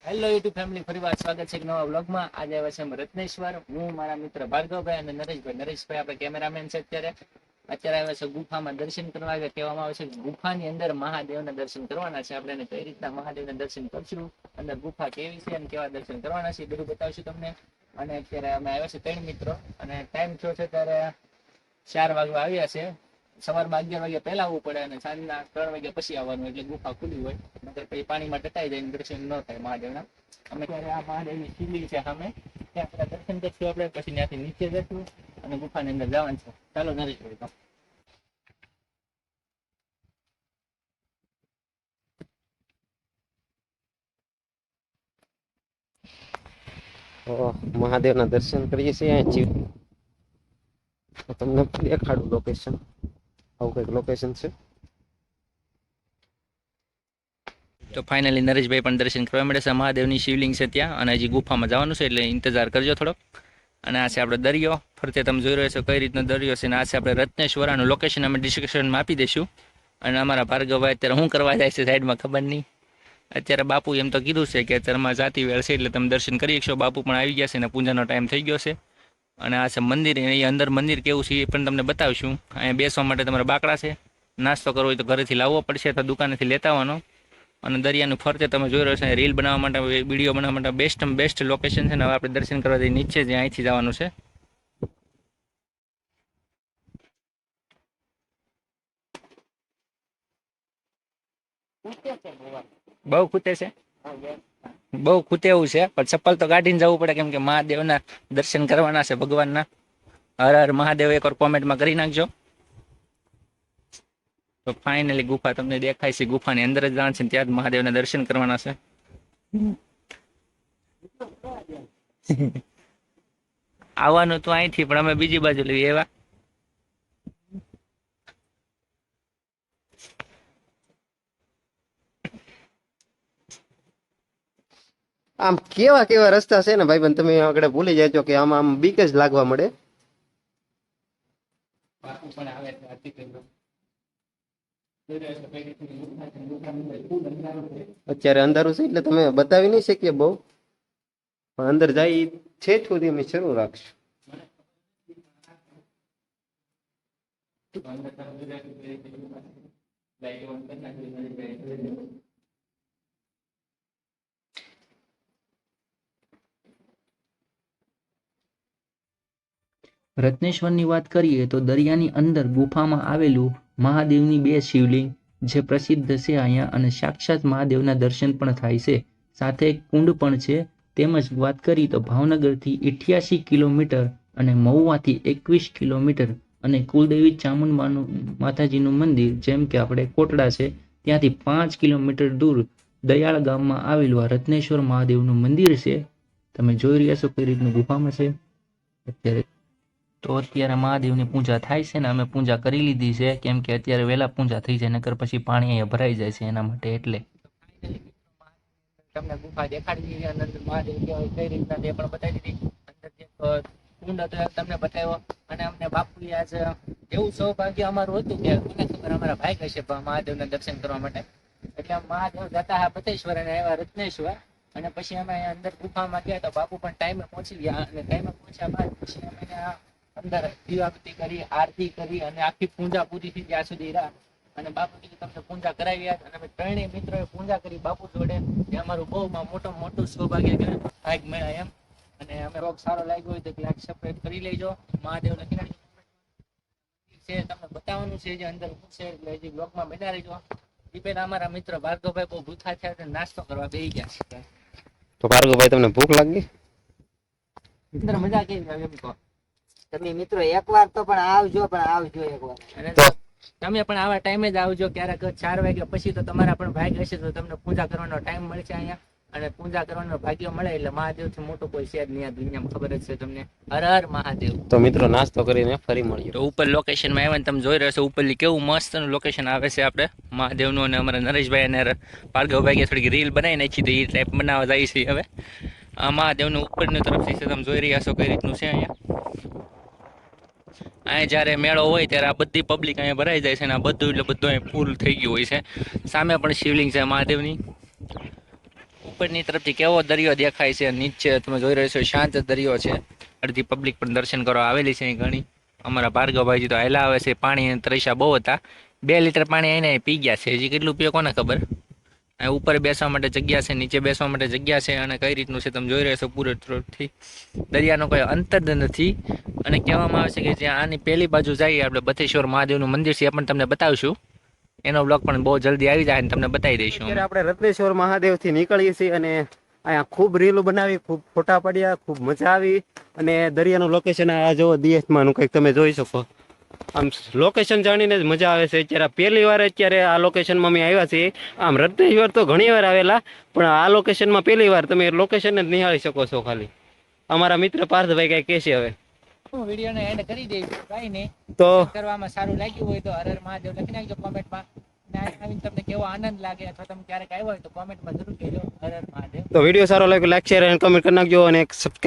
Hello YouTube family, ફરીવાર સ્વાગત છે એક નવા વ્લોગમાં। આજે આવ્યા છે અમે રત્નેશ્વર, હું મારા મિત્ર ભાર્ગવભાઈ અને નરેશભાઈ આપણે કેમેરામેન છે। અત્યારે આવ્યા છે ગુફામાં દર્શન કરવા। કહેવામાં આવે છે કે ગુફાની અંદર મહાદેવના દર્શન કરવાના છે। આપણે એને કઈ રીતના મહાદેવના દર્શન કરશું, અંદર ગુફા કેવી છે અને કેવા દર્શન કરવાના છે, બધું બતાવશું તમને। અને અત્યારે અમે આવ્યા છે 3 મિત્રો, અને ટાઈમ થયો છે ત્યારે 4 વાગવા આવ્યા છે। સવારમાં 11 વાગ્યા પહેલા આવવું પડે અને સાંજના 3 વાગ્યા પછી આવવાનું, એટલે ગુફા ખુલ્લી હોય, નકર પછી પાણીમાં ટટાઈ જાય, દર્શન ન થાય મહાદેવના। અમે ત્યારે આ મહાદેવની શિવલિંગ છે સામે, ત્યાં પેલા દર્શન કરશું આપણે, પછી ત્યાંથી નીચે જશું અને ગુફાની અંદર જવાનું છે। ચાલો નરેશભાઈ, તો મહાદેવના દર્શન કરીએ છીએ। તમને દેખાડું લોકેશન, આવું કંઈક લોકેશન છે। તો ફાઇનલી નરેશભાઈ પણ દર્શન કરવા મળે છે। મહાદેવની શિવલિંગ છે ત્યાં, અને હજી ગુફામાં જવાનું છે, એટલે ઇંતજાર કરજો થોડોક। અને આ છે આપણો દરિયો, ફરતે તમે જોઈ રહ્યો છો કઈ રીતનો દરિયો છે, અને આ છે આપણે રત્નેશ્વર, આનું લોકેશન અમે ડિસ્ક્રિપ્શનમાં આપી દઈશું। અને અમારા ભાર્ગવભાઈ અત્યારે શું કરવા જાય છે સાઈડમાં ખબર નહીં। અત્યારે બાપુ એમ તો કીધું છે કે અત્યારમાં જાતિ વેળ છે, એટલે તમે દર્શન કરી શકશો। બાપુ પણ આવી ગયા છે અને પૂજાનો ટાઈમ થઈ ગયો છે। અને આ છે મંદિર, અહીંયા અંદર મંદિર કેવું છે એ પણ તમને બતાવીશું। અહીંયા બેસવા માટે તમારા બાકડા છે, નાસ્તો કરવો હોય તો ઘરેથી લાવવો પડશે અથવા દુકાનેથી લેતા આવવાનો। અને દરિયાનું ફરતે તમે જોઈ રહ્યો છો, રીલ બનાવવા માટે, વિડીયો બનાવવા માટે બેસ્ટ લોકેશન છે ને। હવે આપણે દર્શન કરવા જઈએ નીચે, જે અહીંથી જવાનું છે। બહુ ખૂટે છે, બહુ ખૂટે એવું છે, પણ ચપ્પલ તો કાઢીને જવું પડે, કેમ કે મહાદેવના દર્શન કરવાના છે, ભગવાનના। હર હર મહાદેવ એકવાર કોમેન્ટમાં કરી નાખજો। તો ફાઇનલી ગુફા તમને દેખાય છે, ગુફાની અંદર જ જવાનું છે, ત્યાં જ મહાદેવના દર્શન કરવાના છે। આવવાનું તો અહીંથી, પણ અમે બીજી બાજુ લઈએ એવા। આમ કેવા કેવા રસ્તા છે ને ભાઈબંધ, તમે આગળ ભૂલી જાય કે આમ આમ બીક જ લાગવા મળે। અત્યારે અંધારું છે એટલે તમે બતાવી નહીં શકીએ બહુ, પણ અંદર જાય છે સુધી અમે શરૂ રાખશું। રત્નેશ્વરની વાત કરીએ તો દરિયાની અંદર ગુફામાં આવેલું મહાદેવની 2 શિવલિંગ જે પ્રસિદ્ધ છે અહીંયા, અને સાક્ષાત મહાદેવના દર્શન પણ થાય છે। સાથે એક કુંડ પણ છે। તેમજ વાત કરી તો ભાવનગરથી 88 કિલોમીટર અને મહુવાથી 21 કિલોમીટર, અને કુલદેવી ચામુંડ માતાજીનું મંદિર જેમ કે આપણે કોટડા છે ત્યાંથી 5 કિલોમીટર દૂર દયાળ ગામમાં આવેલું આ રત્નેશ્વર મહાદેવનું મંદિર છે। તમે જોઈ રહ્યા છો કઈ રીતનું ગુફામાં છે અત્યારે। તો અત્યારે મહાદેવની પૂજા થાય છે ને અમે પૂજા કરી લીધી છે, કેમ કે અત્યારે વહેલા પૂજા થઈ જાય, નકર પછી પાણી અહીંયા ભરાઈ જાય છે એના માટે। એટલે તમને ગુફા દેખાડી દીધી, અંદર મહાદેવ કઈ રીતના તે પણ બતાવી દીધી। અંદર જે કુંડ હતો તમને બતાવ્યો, અને અમને બાપુએ આજ એવું સૌભાગ્ય અમારું હતું કે મને ખબર અમારા ભાઈ કહેશે મહાદેવના દર્શન કરવા માટે, એટલે મહાદેવ જતા હા બતેશ્વર અને આવ્યા રત્નેશ્વર। અને પછી અમે અંદર ગુફામાં ગયા તો બાપુ પણ ટાઈમે પહોંચી ગયા, અને ટાઈમે પહોંચ્યા બાદ પછી અમે અંદર દીવાબત્તી કરી, આરતી કરી, અને આખી પૂજા પૂરી થઈ ત્યાં સુધી રહ્યા। અને બાપુ કીધું તમને પૂજા કરાવી, અને અમે 3 મિત્રોએ પૂજા કરી બાપુ જોડે। એ અમારું બહુ મોટું સૌભાગ્ય કહેવાય, ભાગ મળ્યા એમ। અને અમે રોગ સારો લાગ્યો હોય તો લાઈક સબસ્ક્રાઇબ કરી લેજો। મહાદેવ લખી છે તમને બતાવવાનું છે જે અંદર છે, એટલે હજી બ્લોગમાં બન્યા રહેજો। એ પહેલા અમારા મિત્ર ભાર્ગવભાઈ બહુ ભૂખા થયા, નાસ્તો કરવા બેસી ગયા છે। તો ભાર્ગવભાઈ તમને ભૂખ લાગી? અંદર મજા કેવી આવે એમ કહો? તમે મિત્રો એકવાર તો પણ આવજો એકવાર। અને તમે પણ આવા ટાઈમે જ આવજો, ક્યારેક 4 વાગ્યા પછી તો તમારા પણ ભાગ્ય હશે તો તમને પૂજા કરવાનો ટાઈમ મળશે અહીંયા। અને પૂજા કરવાનો ભાગ્ય મળે એટલે મહાદેવથી મોટું કોઈ છે જ નહીં આ દુનિયામાં, ખબર જ છે તમને। હર હર મહાદેવ। તો મિત્રો નાસ્તો કરીને ફરી મળીએ। તો ઉપર લોકેશનમાં આવ્યા ને તમે જોઈ રહ્યો છો ઉપરથી કેવું મસ્તનું લોકેશન આવે છે આપણે મહાદેવનું। અને અમારા નરેશભાઈ અને ભાર્ગવભાઈએ થોડીક રીલ બનાવી નાખી, તો એ ટાઈપ બનાવવા જાય છે હવે। આ મહાદેવનું ઉપરની તરફથી છે, તમે જોઈ રહ્યા છો કઈ રીતનું છે અહીંયા। અહીંયા જ્યારે મેળો હોય ત્યારે આ બધી પબ્લિક અહીંયા ભરાઈ જાય છે, અને આ બધું એટલે બધું અહીં ફૂલ થઈ ગયું હોય છે। સામે પણ શિવલિંગ છે મહાદેવની, ઉપરની તરફથી કેવો દરિયો દેખાય છે, નીચે તમે જોઈ રહ્યો છો શાંત દરિયો છે. અડધી પબ્લિક પણ દર્શન કરવા આવેલી છે અહીં ઘણી. અમારા ભાર્ગવભાઈજી તો હાલા આવે છે, પાણી તરીસા બહુ હતા. 2 લીટર પાણી આવીને પી ગયા છે. હજી કેટલું પીએ કોને ખબર. અહીં ઉપર બેસવા માટે જગ્યા છે, નીચે બેસવા માટે જગ્યા છે, અને કઈ રીતનું છે તમે જોઈ રહ્યા છો પૂરેપૂરથી. દરિયાનો કોઈ અંતર જ નથી. અને કહેવામાં આવે છે કે જ્યાં આની પહેલી બાજુ જઈએ આપણે બથેશ્વર મહાદેવનું મંદિર છે, એ પણ તમને બતાવશું. એનો બ્લોગ પણ બહુ જલ્દી આવી જાય અને તમને બતાવી દઈશું. અત્યારે આપણે રત્નેશ્વર મહાદેવ થી નીકળીએ છીએ અને અહીંયા ખૂબ રીલો બનાવી, ખૂબ ફોટા પડ્યા, ખૂબ મજા આવી. અને દરિયાનું લોકેશન આ જો દિયેશમાંનું કંઈક તમે જોઈ શકો. આમ લોકેશન જાણીને જ મજા આવે છે. અત્યારે પહેલી વાર અત્યારે આ લોકેશનમાં અમે આવ્યા છીએ. આમ રત્નેશ્વર તો ઘણી વાર આવેલા, પણ આ લોકેશનમાં પહેલી વાર તમે લોકેશન જ નિહાળી શકો છો. ખાલી અમારા મિત્ર પાર્થભાઈ કઈ કહેશે હવે. વિડીયોને એન્ડ કરી દઈશું. કાંઈ નહીં, તો કરવામાં સારું લાગ્યું હોય તો હર હર મહાદેવ લખી નાખજો કોમેન્ટમાં. અને આ આવીને તમને કેવો આનંદ લાગે અથવા તમે ક્યારેક આવ્યો હોય તો કોમેન્ટમાં જરૂર કહેજો. હર હર મહાદેવ. વિડીયો સારો લાગ્યો લાઈક શેર અને કમેન્ટ કરી નાખજો અને સબસ્ક્રાઇબ